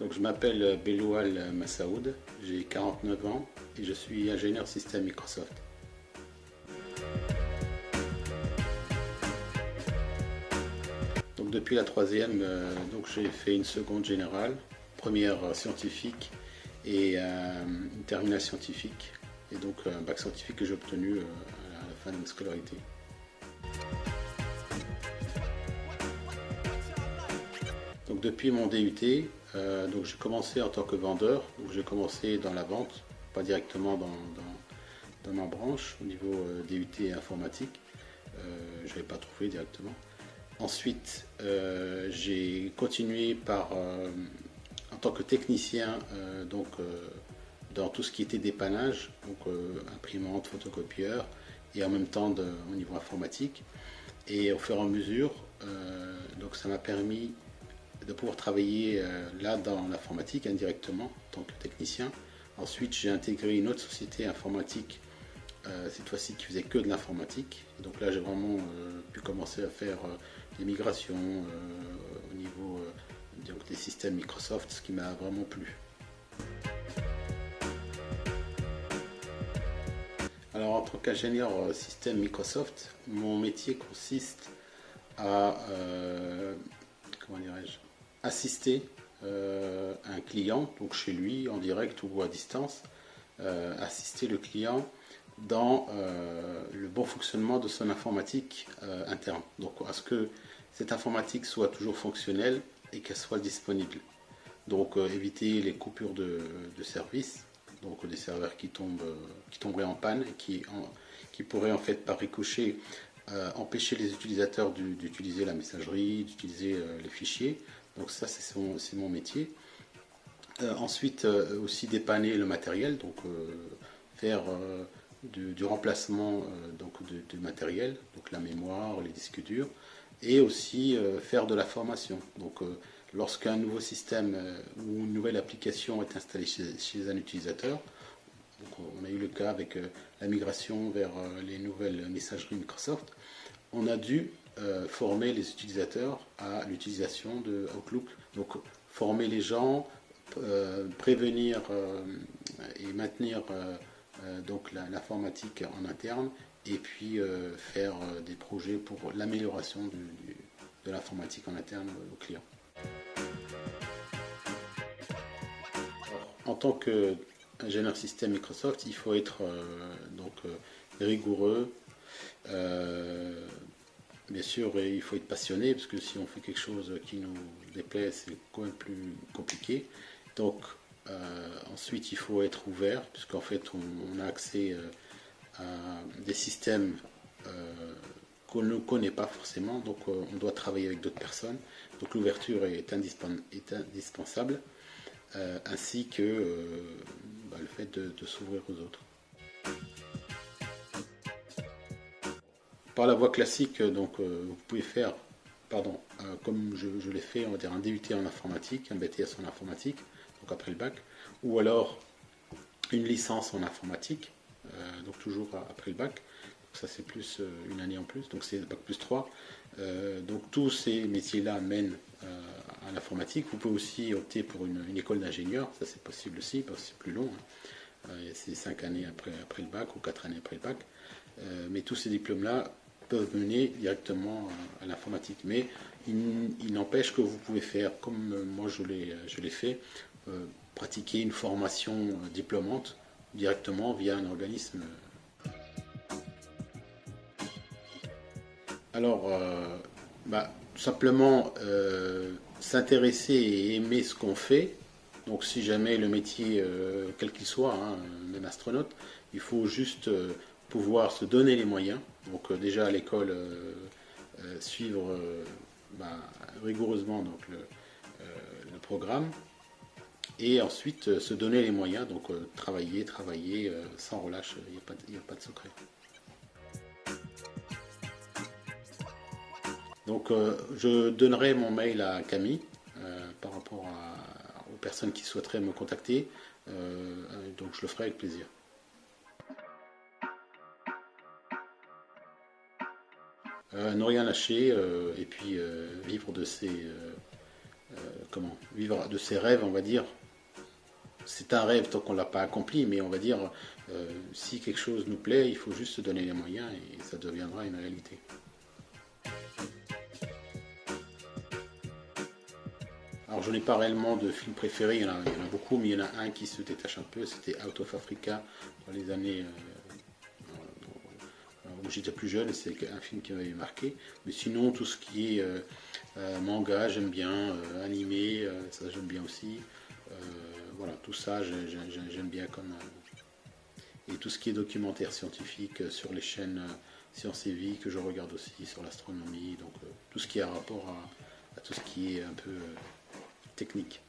Donc, je m'appelle Beloual Massaoud, j'ai 49 ans et je suis ingénieur système Microsoft. Donc, depuis la troisième, j'ai fait une seconde générale, première scientifique et une terminale scientifique. Et donc un bac scientifique que j'ai obtenu à la fin de ma scolarité. Donc depuis mon DUT, j'ai commencé en tant que vendeur. Donc j'ai commencé dans la vente, pas directement dans ma branche au niveau DUT informatique. Je n'avais pas trouvé directement. Ensuite, j'ai continué en tant que technicien dans tout ce qui était dépannage, imprimante, photocopieur, et en même temps au niveau informatique. Et au fur et à mesure, ça m'a permis de pouvoir travailler là dans l'informatique indirectement en tant que technicien. Ensuite, j'ai intégré une autre société informatique, cette fois-ci qui faisait que de l'informatique. Donc là, j'ai vraiment pu commencer à faire des migrations au niveau des systèmes Microsoft, ce qui m'a vraiment plu. Alors, en tant qu'ingénieur système Microsoft, mon métier consiste à comment dirais-je, assister un client, donc chez lui, en direct ou à distance, assister le client dans le bon fonctionnement de son informatique interne. Donc, à ce que cette informatique soit toujours fonctionnelle et qu'elle soit disponible. Donc, éviter les coupures de service, donc des serveurs qui tomberaient en panne et qui pourraient en fait par ricochet empêcher les utilisateurs d'utiliser la messagerie, d'utiliser les fichiers. Donc ça, c'est mon métier. Ensuite, aussi dépanner le matériel, donc faire du remplacement de matériel, donc la mémoire, les disques durs, et aussi faire de la formation. Donc lorsqu'un nouveau système ou une nouvelle application est installée chez un utilisateur, donc, on a eu le cas avec la migration vers les nouvelles messageries Microsoft, on a dû former les utilisateurs à l'utilisation de Outlook. Donc former les gens, prévenir et maintenir l'informatique en interne et puis faire des projets pour l'amélioration de l'informatique en interne aux clients. En tant qu'ingénieur système Microsoft, il faut être rigoureux. Bien sûr, il faut être passionné, parce que si on fait quelque chose qui nous déplaît, c'est quand même plus compliqué. Donc, ensuite, il faut être ouvert, puisqu'en fait, on a accès à des systèmes qu'on ne connaît pas forcément, donc on doit travailler avec d'autres personnes. Donc, l'ouverture est indispensable, ainsi que le fait de s'ouvrir aux autres. Par la voie classique, vous pouvez faire, comme je l'ai fait, on va dire un DUT en informatique, un BTS en informatique, donc après le bac, ou alors une licence en informatique, donc toujours après le bac. Donc ça c'est plus une année en plus, donc c'est bac plus 3. Donc tous ces métiers-là mènent à l'informatique. Vous pouvez aussi opter pour une école d'ingénieur, ça c'est possible aussi, parce que c'est plus long. C'est 5 années après le bac ou 4 années après le bac. Mais tous ces diplômes-là peuvent mener directement à l'informatique. Mais il n'empêche que vous pouvez faire, comme moi je l'ai fait, pratiquer une formation diplômante directement via un organisme. Alors, tout simplement s'intéresser et aimer ce qu'on fait. Donc si jamais le métier, quel qu'il soit, même astronaute, il faut juste pouvoir se donner les moyens. Donc déjà à l'école, suivre rigoureusement le programme. Et ensuite se donner les moyens, donc travailler sans relâche, il n'y a pas de secret. Donc je donnerai mon mail à Camille par rapport aux personnes qui souhaiteraient me contacter. Donc je le ferai avec plaisir. Ne rien lâcher et puis vivre de ses vivre de ses rêves, on va dire. C'est un rêve tant qu'on ne l'a pas accompli, mais on va dire, si quelque chose nous plaît, il faut juste se donner les moyens et ça deviendra une réalité. Alors je n'ai pas réellement de film préféré, il y en a beaucoup, mais il y en a un qui se détache un peu, c'était Out of Africa dans les années où j'étais plus jeune, c'est un film qui m'avait marqué. Mais sinon, tout ce qui est manga, j'aime bien, animé, ça j'aime bien aussi. Voilà, tout ça j'aime bien comme. Et tout ce qui est documentaire scientifique sur les chaînes Science et Vie que je regarde aussi, sur l'astronomie, donc tout ce qui a rapport à tout ce qui est un peu technique.